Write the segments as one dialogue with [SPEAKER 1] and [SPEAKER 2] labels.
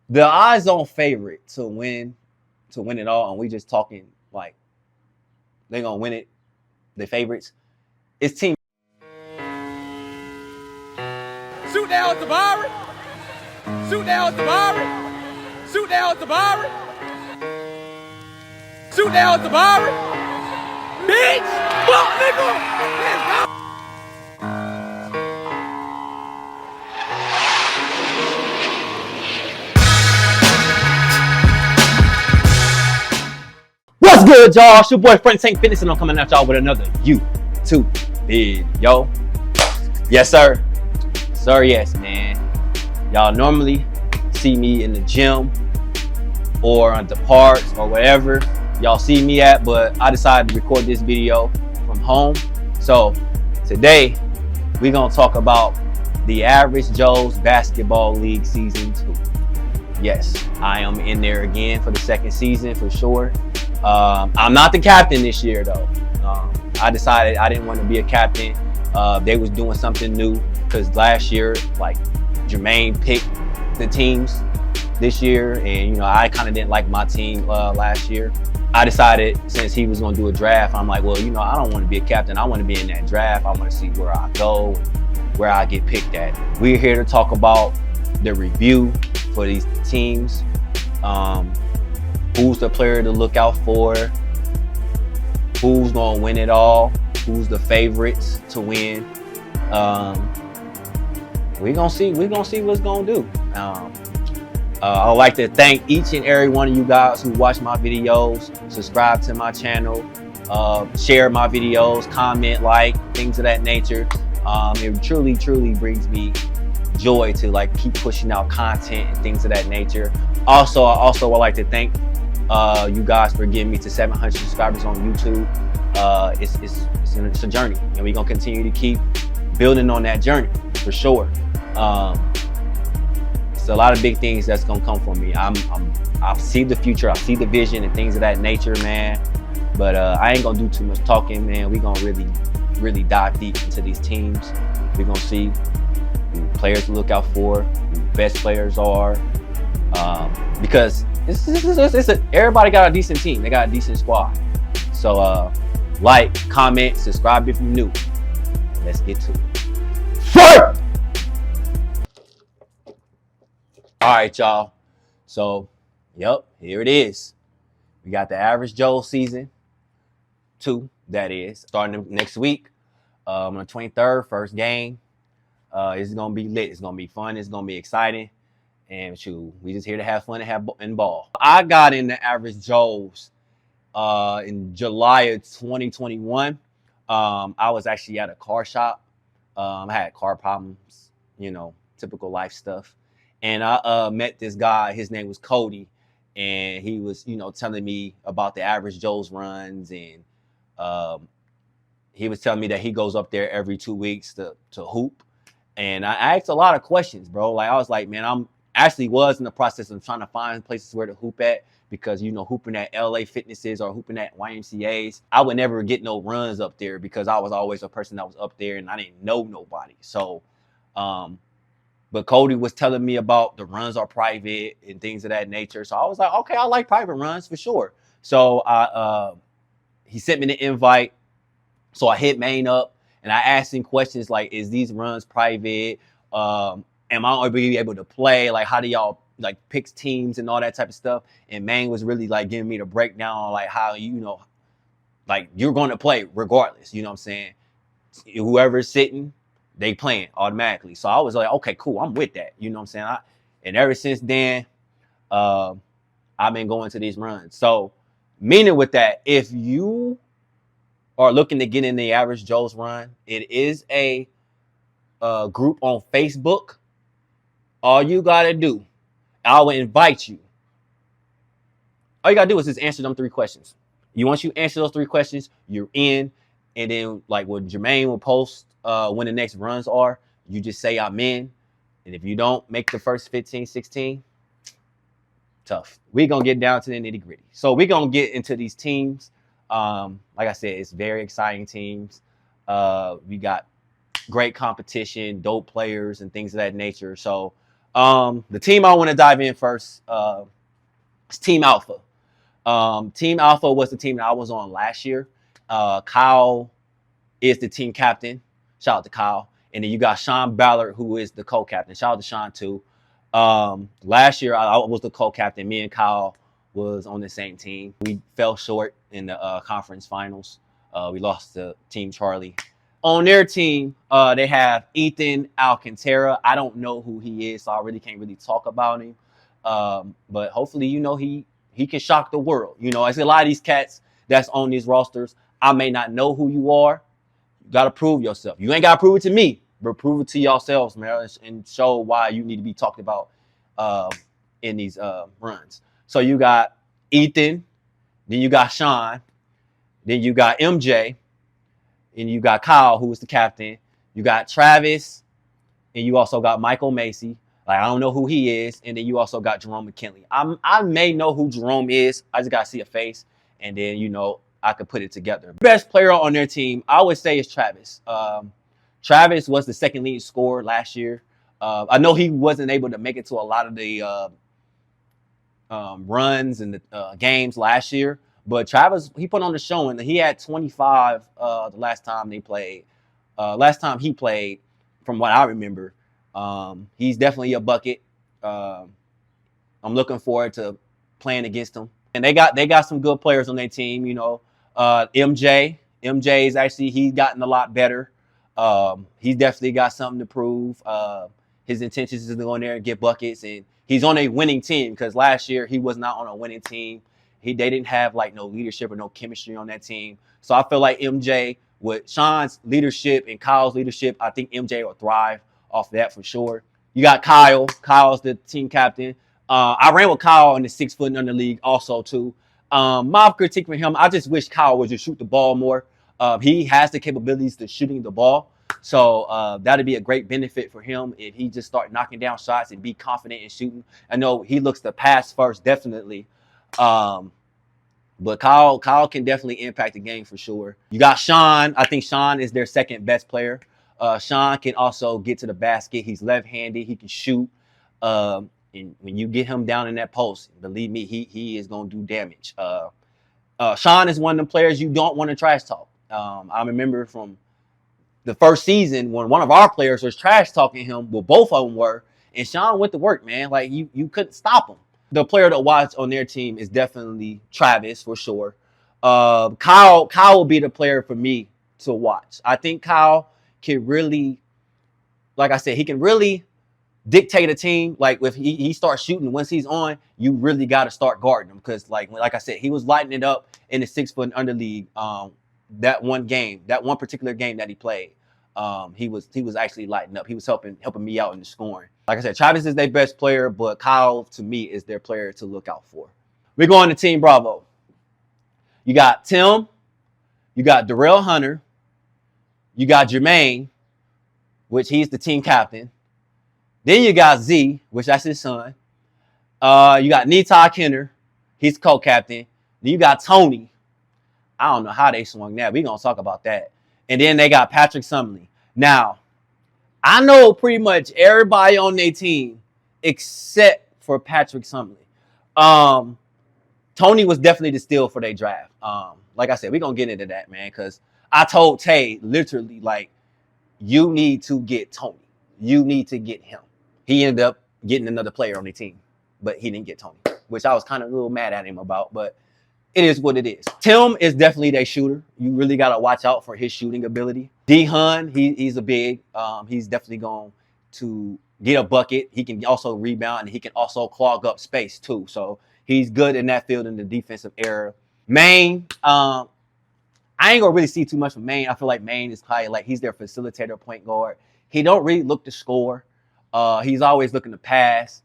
[SPEAKER 1] The odds-on favorite to win it all, and we just talking like they're gonna win it. The favorites. It's Team.
[SPEAKER 2] Shoot down Tabari. Shoot down Tabari. Shoot down Tabari. Shoot down Tabari. Bitch! Fuck, nigga! Let's go!
[SPEAKER 1] What's good, y'all? It's your boy Frank St. Fitness, and I'm coming at y'all with another YouTube video. Yes, sir. Sir, yes, man. Y'all normally see me in the gym or on the parks or wherever y'all see me at, but I decided to record this video from home. So today we're gonna talk about the Average Joe's Basketball League Season 2. Yes, I am in there again for the second season for sure. I'm not the captain this year though. I decided I didn't want to be a captain. They was doing something new because last year, like, Jermaine picked the teams this year, and I kind of didn't like my team last year. I decided since he was going to do a draft, I'm like, well, I don't want to be a captain. I want to be in that draft. I want to see where I go, where I get picked at. We're here to talk about the review for these teams. Who's the player to look out for? Who's gonna win it all? Who's the favorites to win? We're gonna see what's gonna do. I'd like to thank each and every one of you guys who watch my videos, subscribe to my channel, share my videos, comment, like, things of that nature. It truly brings me joy to keep pushing out content and things of that nature. Also, I would like to thank you guys for getting me to 700 subscribers on YouTube. It's a journey, and we're gonna continue to keep building on that journey for sure. It's a lot of big things that's gonna come from me. I see the future, I see the vision and things of that nature, man. But I ain't gonna do too much talking, man. We're gonna really dive deep into these teams. We're gonna see who players to look out for, who the best players are, because everybody got a decent team. They got a decent squad. So like, comment, subscribe if you're new. Let's get to it. Sure. All right, y'all. So, yep, here it is. We got the Average Joe Season 2, that is, starting next week on the 23rd, first game. It's going to be lit. It's going to be fun. It's going to be exciting. And shoot, we just here to have fun and ball. I got in the Average Joe's in July of 2021. I was actually at a car shop. I had car problems, typical life stuff. And I met this guy. His name was Cody. And he was, telling me about the Average Joe's runs. And he was telling me that he goes up there every 2 weeks to hoop. And I asked a lot of questions, bro. I was like, man, was in the process of trying to find places where to hoop at, because hooping at LA Fitnesses or hooping at YMCA's, I would never get no runs up there because I was always a person that was up there and I didn't know nobody. So but Cody was telling me about the runs are private and things of that nature. So I was like, okay, I like private runs for sure. So he sent me the invite. So I hit Maine up and I asked him questions like, is these runs private? Am I going to be able to play? Like, how do y'all pick teams and all that type of stuff? And Mang was really giving me the breakdown on how you're going to play regardless. You know what I'm saying? Whoever's sitting, they playing automatically. So I was like, okay, cool. I'm with that. You know what I'm saying? And ever since then, I've been going to these runs. So meaning with that, if you are looking to get in the Average Joe's run, it is a group on Facebook. All you gotta do, I will invite you. All you gotta do is just answer them 3 questions. Once you answer those 3 questions, you're in. And then when Jermaine will post when the next runs are, you just say I'm in. And if you don't make the first 15, 16, tough. We're gonna get down to the nitty gritty. So we're gonna get into these teams. Like I said, it's very exciting teams. We got great competition, dope players, and things of that nature. So The team I want to dive in first is Team Alpha. Team Alpha was the team that I was on last year. Kyle is the team captain. Shout out to Kyle. And then you got Sean Ballard, who is the co-captain. Shout out to Sean too. Last year I was the co-captain. Me and Kyle was on the same team. We fell short in the conference finals. We lost to Team Charlie. On their team, they have Ethan Alcantara. I don't know who he is, so I really can't really talk about him. But hopefully, he can shock the world. I see a lot of these cats that's on these rosters. I may not know who you are. You got to prove yourself. You ain't got to prove it to me, but prove it to yourselves, man, and show why you need to be talked about in these runs. So you got Ethan, then you got Sean, then you got MJ, and you got Kyle, who was the captain. You got Travis, and you also got Michael Macy. Like, I don't know who he is. And then you also got Jerome McKinley. I may know who Jerome is. I just got to see a face. And then, I could put it together. Best player on their team, I would say, is Travis. Travis was the second leading scorer last year. I know he wasn't able to make it to a lot of the runs and the games last year. But Travis, he put on the showing. He had 25 the last time they played. Last time he played, from what I remember. He's definitely a bucket. I'm looking forward to playing against him. And they got some good players on their team. MJ is actually, he's gotten a lot better. He's definitely got something to prove. His intentions is to go in there and get buckets, and he's on a winning team, because last year he was not on a winning team. They didn't have no leadership or no chemistry on that team. So I feel like MJ, with Sean's leadership and Kyle's leadership, I think MJ will thrive off that for sure. You got Kyle. Kyle's the team captain. I ran with Kyle in the 6 foot and under league also too. My critique for him, I just wish Kyle would just shoot the ball more. He has the capabilities to shooting the ball. So that'd be a great benefit for him if he just start knocking down shots and be confident in shooting. I know he looks to pass first, definitely. But Kyle can definitely impact the game for sure. You got Sean. I think Sean is their second best player. Sean can also get to the basket. He's left-handed. He can shoot. And when you get him down in that post, believe me, he is going to do damage. Sean is one of the players you don't want to trash talk. I remember from the first season when one of our players was trash talking him, well, both of them were, and Sean went to work, man. Like, you couldn't stop him. The player to watch on their team is definitely Travis, for sure. Kyle will be the player for me to watch. I think Kyle can really, like I said, he can really dictate a team. Like, if he starts shooting, once he's on, you really got to start guarding him, because like I said, he was lighting it up in the 6 foot and under league. That one particular game that he played, he was actually lighting up. He was helping me out in the scoring. Like I said, Travis is their best player, but Kyle, to me, is their player to look out for. We're going to Team Bravo. You got Tim, you got Darrell Hunter, you got Jermaine, which he's the team captain. Then you got Z, which that's his son. You got Netai Kenner, he's co-captain. Then you got Tony. I don't know how they swung that. We're going to talk about that. And then they got Patrick Sumley. Now, I know pretty much everybody on their team except for Patrick Sumley. Tony was definitely the steal for their draft. Like I said, we're going to get into that, man, because I told Tay, literally, like, you need to get Tony. You need to get him. He ended up getting another player on the team, but he didn't get Tony, which I was kind of a little mad at him about, but it is what it is. Tim is definitely their shooter. You really got to watch out for his shooting ability. D-Hun, he's a big. He's definitely going to get a bucket. He can also rebound, and he can also clog up space too. So he's good in that field in the defensive area. Maine, I ain't going to really see too much from Maine. I feel like Maine is probably like he's their facilitator point guard. He don't really look to score. He's always looking to pass.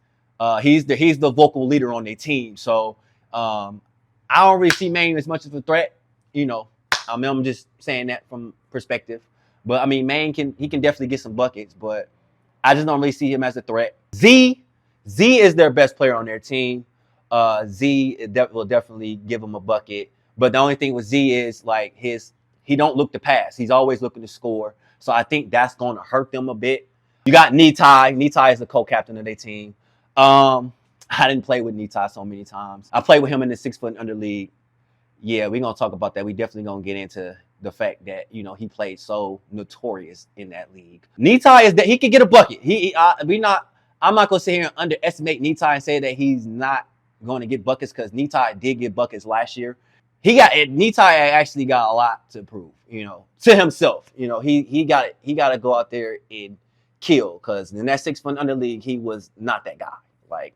[SPEAKER 1] He's the vocal leader on their team. So I don't really see Maine as much of a threat. I'm just saying that from perspective. But I mean, Maine can definitely get some buckets, but I just don't really see him as a threat. Z is their best player on their team. Z will definitely give him a bucket. But the only thing with Z is like he don't look to pass. He's always looking to score. So I think that's going to hurt them a bit. You got Nitai. Nitai is the co-captain of their team. I didn't play with Nitai so many times. I played with him in the 6 foot under league. Yeah, we're gonna talk about that. We definitely gonna get into the fact that he played so notorious in that league. Nitai is that he can get a bucket. I'm not gonna sit here and underestimate Nitai and say that he's not going to get buckets because Nitai did get buckets last year. Nitai actually got a lot to prove, to himself. He got it. He got to go out there and kill because in that 6 foot under league, he was not that guy. Like,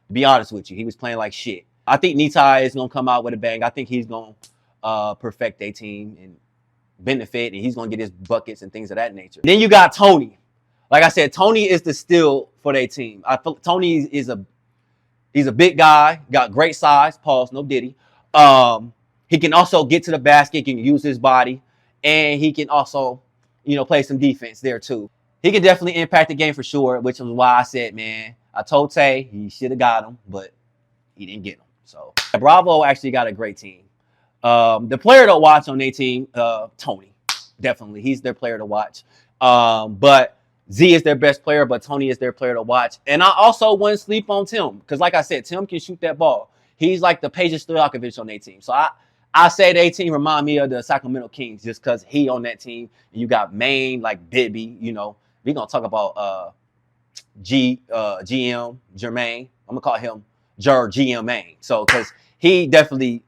[SPEAKER 1] to be honest with you, he was playing like shit. I think Nitai is gonna come out with a bang. I think he's gonna perfect a team and benefit, and he's gonna get his buckets and things of that nature. Then you got Tony. Like I said, Tony is the steal for their team. Tony is he's a big guy, got great size. Pause, no Diddy. He can also get to the basket, he can use his body, and he can also, play some defense there too. He can definitely impact the game for sure, which is why I said, man, I told Tay he should have got him, but he didn't get him. So Bravo actually got a great team. The player to watch on their team, Tony, definitely. He's their player to watch. But Z is their best player, but Tony is their player to watch. And I also wouldn't sleep on Tim because, like I said, Tim can shoot that ball. He's like the Peja Stojakovic on their team. So I say their team remind me of the Sacramento Kings just because he on that team. And you got Maine, like Bibby, We're going to talk about GM, Jermaine. I'm going to call him GM Maine. So, because he definitely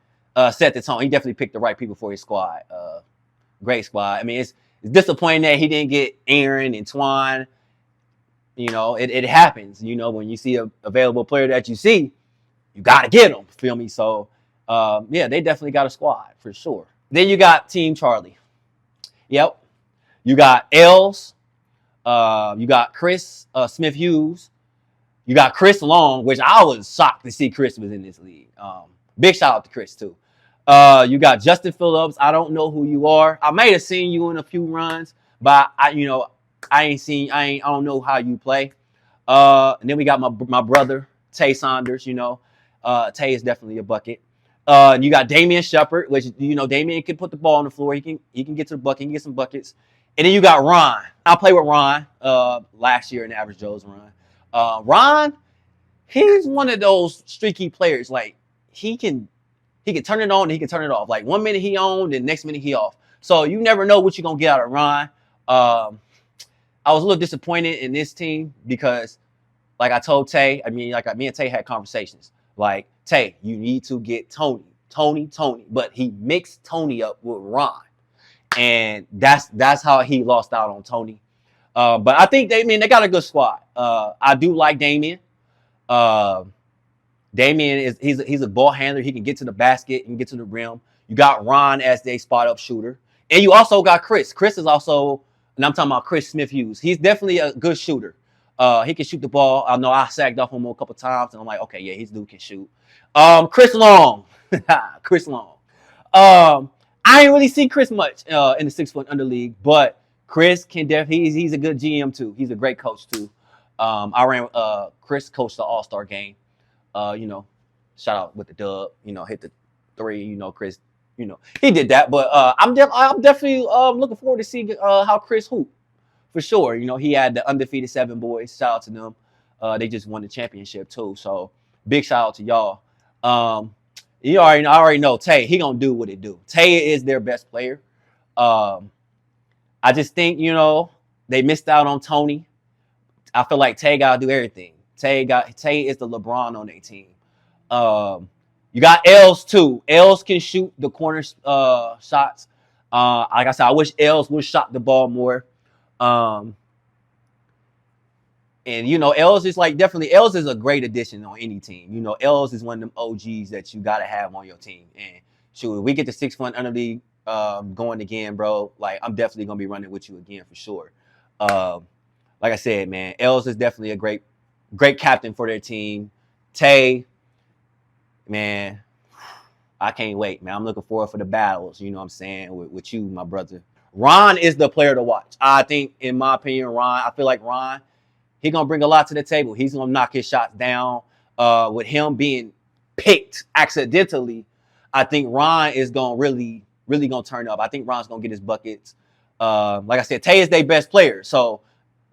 [SPEAKER 1] set the tone. He definitely picked the right people for his squad. Great squad. I mean, it's disappointing that he didn't get Aaron and Twan. It happens. When you see a available player that you see, you got to get him. Feel me? So, yeah, they definitely got a squad for sure. Then you got Team Charlie. Yep. You got Els. You got Chris Smith-Hughes. You got Chris Long, which I was shocked to see Chris was in this league. Big shout out to Chris, too. You got Justin Phillips. I don't know who you are. I may have seen you in a few runs, but I don't know how you play. And then we got my brother, Tay Saunders, Tay is definitely a bucket. You got Damian Shepard, which, Damian can put the ball on the floor. He can get to the bucket, he can get some buckets. And then you got Ron. I played with Ron last year in the Average Joe's run. Ron, he's one of those streaky players. Like, he can turn it on and he can turn it off. Like, 1 minute he on, the next minute he off. So you never know what you're going to get out of Ron. I was a little disappointed in this team because, like I told Tay, me and Tay had conversations. Like, Tay, you need to get Tony. But he mixed Tony up with Ron. And that's how he lost out on Tony. But I think they got a good squad. I do like Damian. Damian he's a ball handler. He can get to the basket, he can get to the rim. You got Ron as their spot up shooter. And you also got Chris. Chris is also, and I'm talking about Chris Smith-Hughes. He's definitely a good shooter. He can shoot the ball. I know I sagged off him a couple times, and I'm like, okay, yeah, his dude can shoot. Chris Long. Chris Long. I didn't really see Chris much in the 6 foot under league, but Chris can definitely, he's a good GM too. He's a great coach too. Chris coached the All-Star game. Shout out with the dub, hit the 3, Chris, he did that. But I'm definitely looking forward to see how Chris hoop for sure. He had the undefeated 7 boys. Shout out to them. They just won the championship too. So big shout out to y'all. I already know Tay, he gonna do what it do. Tay is their best player. I just think, they missed out on Tony. I feel like Tay gotta do everything. Tay is the LeBron on their team. You got Els too. Els can shoot the corner shots. Like I said, I wish Els would shot the ball more. And, Els is like definitely, Els is a great addition on any team. Els is one of them OGs that you got to have on your team. And shoot, if we get the 6 foot under league going again, bro, like I'm definitely going to be running with you again for sure. Like I said, man, Els is definitely a great captain for their team. Tay, man, I can't wait, man. I'm looking forward for the battles, you know what I'm saying, with you, my brother. Ron is the player to watch. I think, in my opinion, I feel like Ron, he's going to bring a lot to the table. He's going to knock his shots down. With him being picked accidentally, I think Ron is going to really going to turn up. I think Ron's going to get his buckets. Like I said, Tay is their best player. So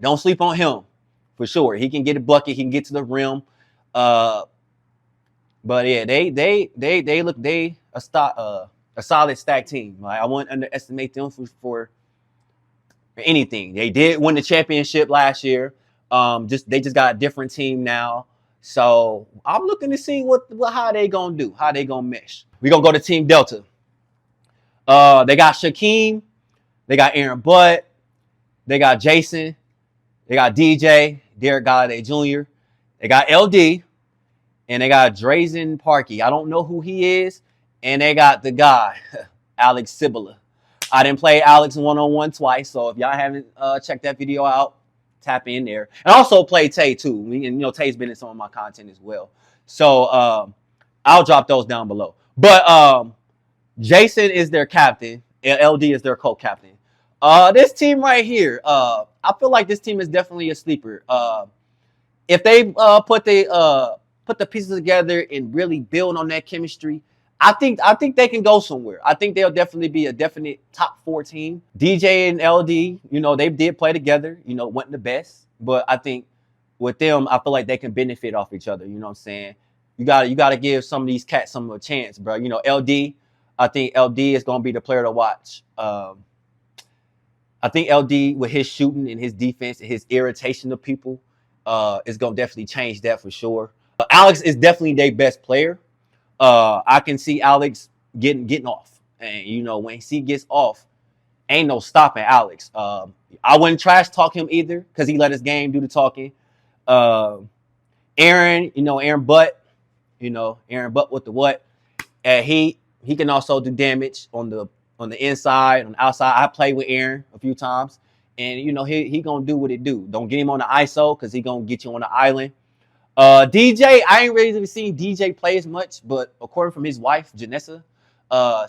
[SPEAKER 1] Don't sleep on him for sure. He can get a bucket. He can get to the rim. But yeah, they look a solid stack team. Like I wouldn't underestimate them for anything. They did win the championship last year. They just got a different team now. So I'm looking to see how they gonna do, how they gonna mesh. We gonna go to Team Delta. They got Shaquem, they got Aaron Butt, they got Jason, they got DJ, Derek Galladay Jr., they got LD, and they got Drazen Parkey. I don't know who he is, and they got the guy, Alex Sibilla. I didn't play Alex one-on-one twice, so if y'all haven't checked that video out, tap in there. And also play Tay too. And Tay's been in some of my content as well. So I'll drop those down below. But Jason is their captain, and LD is their co-captain. This team right here, I feel like this team is definitely a sleeper. If they put the pieces together and really build on that chemistry, I think they can go somewhere. I think they'll definitely be a definite top 4 team. DJ and LD, they did play together, wasn't the best. But I think with them, I feel like they can benefit off each other. You know what I'm saying? You gotta give some of these cats some of a chance, bro. LD, I think LD is gonna be the player to watch. I think LD with his shooting and his defense and his irritation of people is gonna definitely change that for sure. Alex is definitely their best player. I can see Alex getting off. And, when he gets off, ain't no stopping Alex. I wouldn't trash talk him either because he let his game do the talking. Aaron, Aaron Butt, Aaron Butt with the what. He can also do damage on the inside, on the outside. I played with Aaron a few times. And, he going to do what he do. Don't get him on the ISO because he going to get you on the island. DJ, I ain't really seen DJ play as much, but according from his wife, Janessa,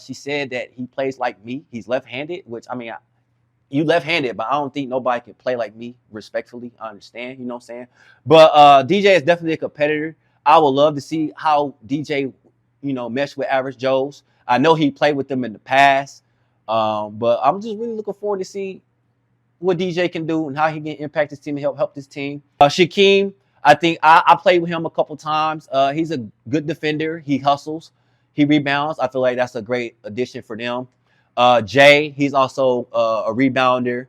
[SPEAKER 1] she said that he plays like me. He's left-handed, which, you left-handed, but I don't think nobody can play like me, respectfully. I understand, you know what I'm saying? But DJ is definitely a competitor. I would love to see how DJ, mesh with Average Joes. I know he played with them in the past, but I'm just really looking forward to see what DJ can do and how he can impact his team and help this team. Shaquem, I think I played with him a couple times. He's a good defender. He hustles. He rebounds. I feel like that's a great addition for them. Jay, he's also a rebounder,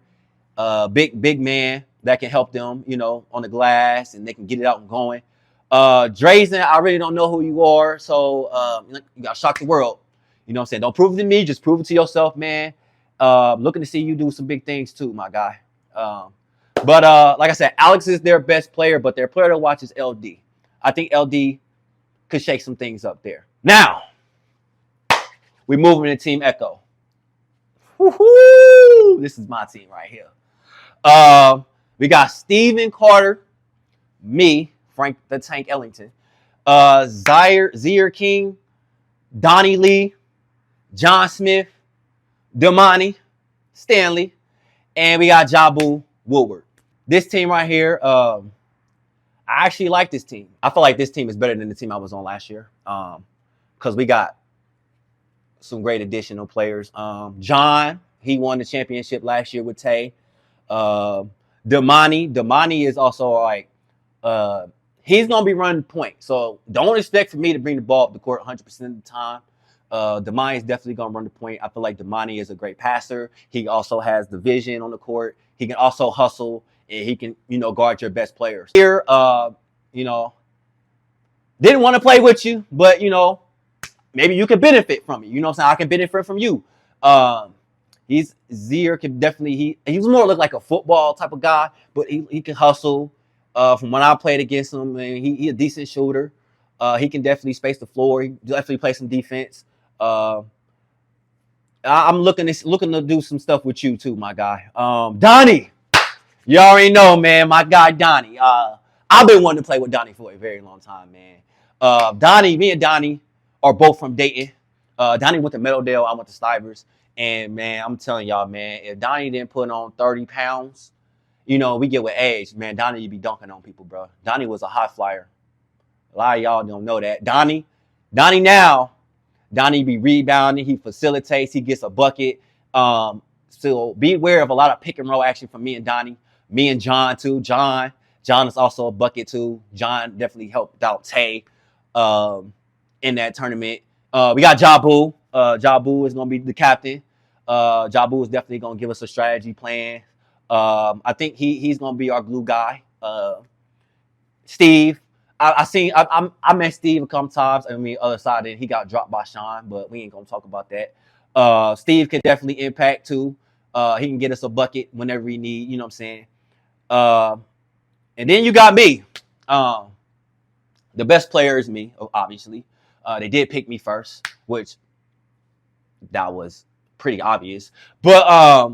[SPEAKER 1] big man that can help them, on the glass, and they can get it out and going. Drazen, I really don't know who you are, so you got to shock the world. You know what I'm saying? Don't prove it to me. Just prove it to yourself, man. Looking to see you do some big things too, my guy. But like I said, Alex is their best player, but their player to watch is LD. I think LD could shake some things up there. Now, we moving to Team Echo. Woo-hoo! This is my team right here. We got Steven Carter, me, Frank the Tank Ellington, Zaire King, Donnie Lee, John Smith, Damani, Stanley, and we got Jabu Woodward. This team right here, I actually like this team. I feel like this team is better than the team I was on last year because we got some great additional players. John, he won the championship last year with Tay. Damani is also like, he's going to be running point. So don't expect for me to bring the ball up the court 100% of the time. Damani is definitely going to run the point. I feel like Damani is a great passer. He also has the vision on the court. He can also hustle, and he can, guard your best players. Here, didn't want to play with you, but, maybe you can benefit from it. You know what I'm saying? I can benefit from you. Zier can definitely, he's more look like a football type of guy, but he can hustle. From when I played against him, and he a decent shooter. He can definitely space the floor. He definitely play some defense. I'm looking to do some stuff with you too, my guy. Donnie, you already know, man. My guy Donnie. I've been wanting to play with Donnie for a very long time, man. Me and Donnie are both from Dayton. Donnie went to Meadowdale. I went to Stivers. And man, I'm telling y'all, man, if Donnie didn't put on 30 pounds, we get with age, man. Donnie, you be dunking on people, bro. Donnie was a high flyer. A lot of y'all don't know that. Donnie be rebounding. He facilitates. He gets a bucket. So be aware of a lot of pick and roll action from me and Donnie. Me and John too. John is also a bucket too. John definitely helped out Tay in that tournament. We got Jabu. Jabu is gonna be the captain. Jabu is definitely gonna give us a strategy plan. I think he's gonna be our glue guy. Steve. I met Steve a couple times. I mean, other side, and he got dropped by Sean, but we ain't gonna talk about that. Steve can definitely impact too. He can get us a bucket whenever we need. You know what I'm saying? Uh, and then you got me. The best player is me, obviously. They did pick me first, which that was pretty obvious. But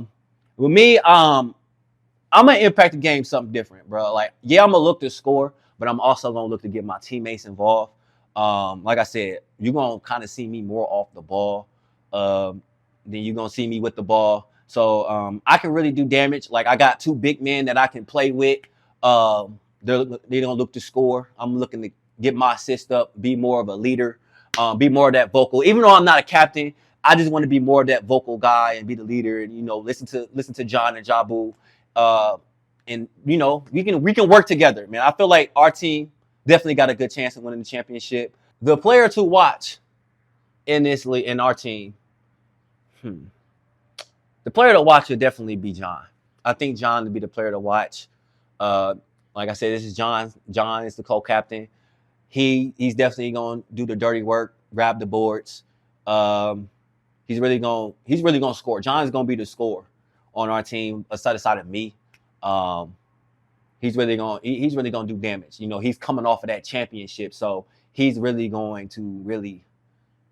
[SPEAKER 1] with me, I'm gonna impact the game something different, bro. Like, yeah, I'm gonna look to score, but I'm also gonna look to get my teammates involved. Like I said, you're gonna kind of see me more off the ball than you're gonna see me with the ball. So I can really do damage. Like, I got two big men that I can play with. They don't look to score. I'm looking to get my assist up, be more of a leader, be more of that vocal. Even though I'm not a captain, I just want to be more of that vocal guy and be the leader. And listen to John and Jabu. And we can work together, man. I feel like our team definitely got a good chance of winning the championship. The player to watch in this league, in our team, the player to watch would definitely be John. I think John would be the player to watch. Like I said, this is John. John is the co-captain. He's definitely gonna do the dirty work, grab the boards. He's really gonna score. John's gonna be the scorer on our team, aside of me. He's really gonna do damage. He's coming off of that championship, so he's really going to really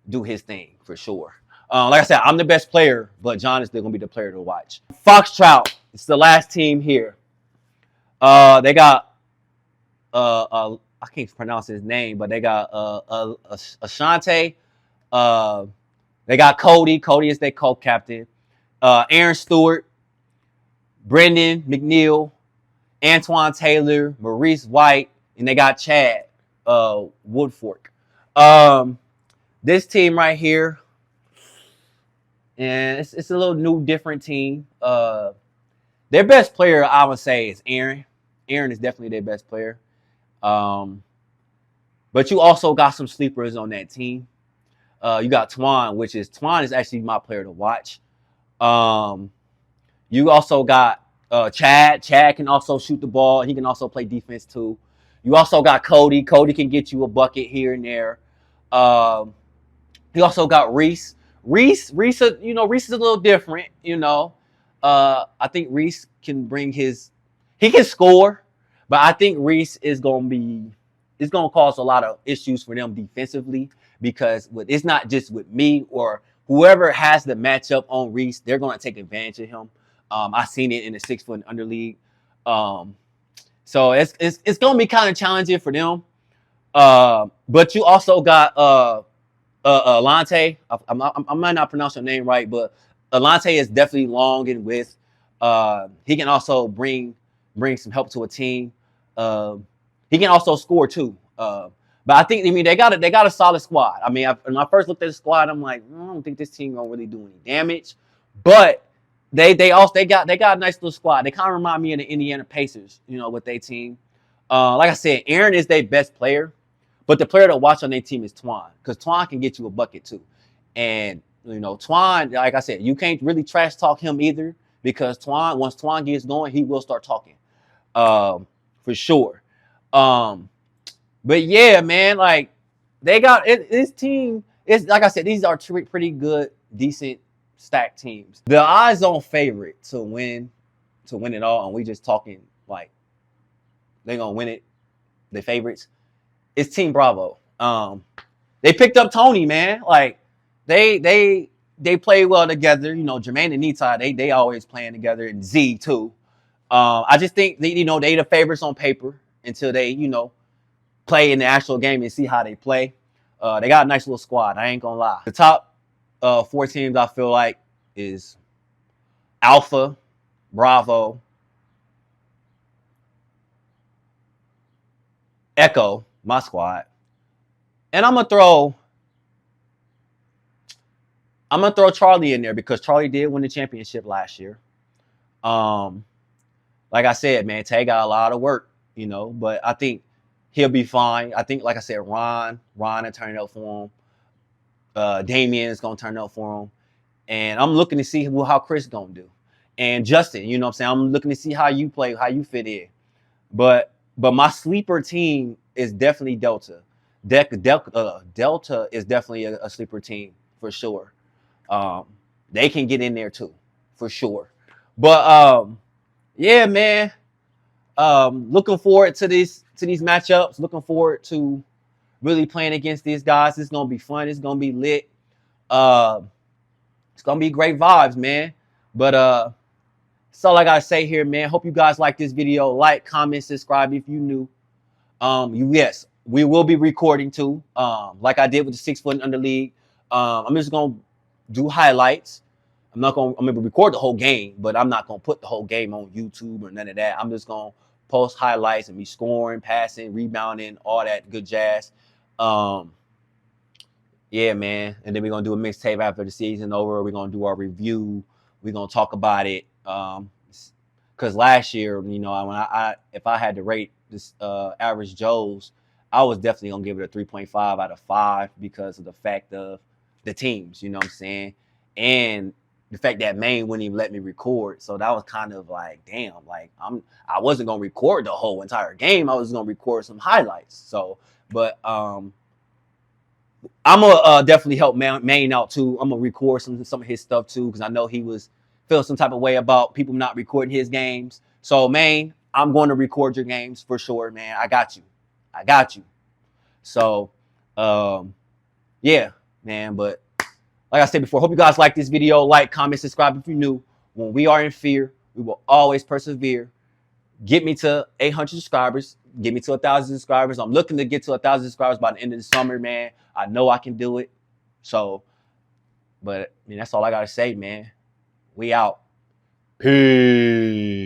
[SPEAKER 1] do his thing for sure. Like I said, I'm the best player, but John is still gonna be the player to watch. Foxtrot, it's the last team here. They got I can't pronounce his name, but they got Ashante. They got Cody. Cody is their co-captain. Aaron Stewart, Brendan McNeil, Antoine Taylor, Maurice White, and they got Chad Woodfork. This team right here, and it's a little new, different team. Their best player, I would say, is Aaron. Aaron is definitely their best player. But you also got some sleepers on that team. You got Twan is actually my player to watch. You also got Chad. Chad can also shoot the ball. He can also play defense too. You also got Cody. Cody can get you a bucket here and there. You also got Reese. Reese is a little different. I think Reese can he can score, but I think Reese is gonna cause a lot of issues for them defensively, because it's not just with me or whoever has the matchup on Reese, they're gonna take advantage of him. I seen it in the 6 foot under league. So it's gonna be kind of challenging for them. But you also got Alante. I might not pronounce your name right, but Alante is definitely long in width. He can also bring some help to a team. He can also score too. But I think they got a solid squad. I mean, when I first looked at the squad, I'm like, I don't think this team gonna really do any damage. But they got a nice little squad. They kind of remind me of the Indiana Pacers, with their team. Like I said, Aaron is their best player, but the player to watch on their team is Twan, because Twan can get you a bucket too. And Twan, like I said, you can't really trash talk him either, because once Twan gets going, he will start talking, for sure. But yeah, man, like they got it. This team is, like I said, these are pretty good, decent, stacked teams. The odds-on favorite to win it all, and we just talking like they're gonna win it. The favorites is Team Bravo. They picked up Tony, man. Like they play well together. Jermaine and Nita, they always playing together, and Z too. I just think they the favorites on paper until they play in the actual game and see how they play. They got a nice little squad. I ain't gonna lie. The top 4 teams I feel like is Alpha, Bravo, Echo, my squad, and I'm gonna throw Charlie in there, because Charlie did win the championship last year. like I said, man, Tay got a lot of work, you know, but I think he'll be fine. I think, like I said, Ron will turn it up for him. Damian is gonna turn it up for him, and I'm looking to see how Chris gonna do, and Justin. You know what I'm saying? I'm looking to see how you play, how you fit in. But my sleeper team is definitely Delta. Delta is definitely a sleeper team for sure. Um, they can get in there too, for sure. But yeah, man. Looking forward to these matchups. Looking forward to really playing against these guys. It's gonna be fun. It's gonna be lit. Uh, it's gonna be great vibes, man. But that's all I gotta say here, man. Hope you guys like this video. Like, comment, subscribe if you new. Yes, we will be recording too. Like I did with the 6 foot and under league. I'm just gonna do highlights. I'm gonna record the whole game, but I'm not gonna put the whole game on YouTube or none of that. I'm just gonna post highlights and be scoring, passing, rebounding, all that good jazz. Yeah, man. And then we're gonna do a mixtape after the season over. We're gonna do our review. We're gonna talk about it. Because last year, you know, when if I had to rate this average Joe's, I was definitely gonna give it a 3.5 out of 5 because of the fact of the teams, you know what I'm saying? And the fact that Maine wouldn't even let me record. So that was kind of like, damn, like I wasn't gonna record the whole entire game. I was gonna record some highlights. So, but I'm gonna definitely help Maine out too. I'm gonna record some of his stuff too because I know he was feeling some type of way about people not recording his games. So Maine, I'm going to record your games for sure, man. I got you. I got you. So, yeah, man. But like I said before, hope you guys like this video. Like, comment, subscribe if you're new. When we are in fear, we will always persevere. Get me to 800 subscribers. Get me to 1,000 subscribers. I'm looking to get to 1,000 subscribers by the end of the summer, man. I know I can do it. So, but I mean, that's all I gotta say, man. We out. Peace.